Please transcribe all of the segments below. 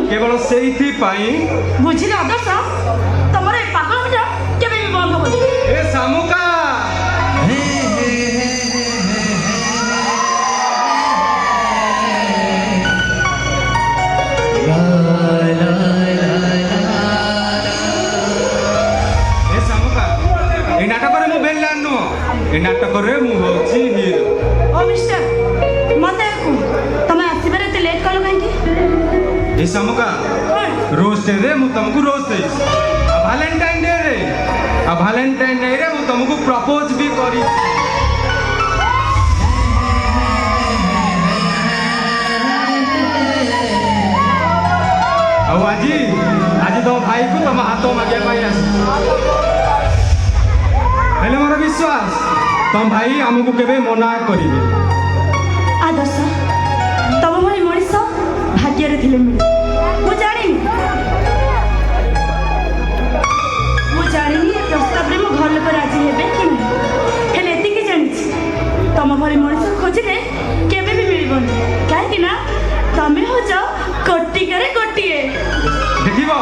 केवल सेइथि पाई बुझिले आदर्श तमर ए पागल मिटा केबे भी बंद होबो ए सामुका ए सामुका ए नाटक रे मु बेलान नो ए नाटक रे मु होची हीरो ओ मिस्टर मते को तमे आसीबारे ते लेट कलो काहे ए सामुका रोज रे मु तुमको रोज दे वैलेंटाइन डे रे वैलेंटाइन डे रे मु तुमको प्रपोज भी करी आज आज तो भाई को तुम हाथ मागे पाई आस हेले मोर विश्वास तुम भाई हमको केबे मना करिवे आदर्श तम भली मनीष भाग्य रे थिले मिले मु जानी ए प्रस्ताव रे मो घर लोक राजी हेबे कि नहीं हेले एति के जानी तम भली मनीष खोजिले केबे भी मिलबनी काहे कि ना तमे हो जा कोटी करे कोटिए देखिबो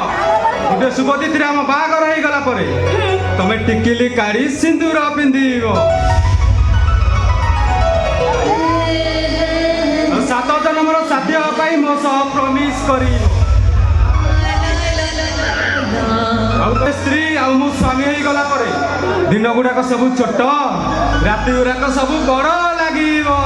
गोटे सुबोधित रे हम बागर होई गला परे तमे टिकिली काढी सिंदूर पिंदिबो सात जन्मर साथी पाई मो सह प्रमिस करिबो स्त्री आ मो स्वामी होई गला परे दिन गुडाक सब छोट राति गुडाक सब बड़ लागिबो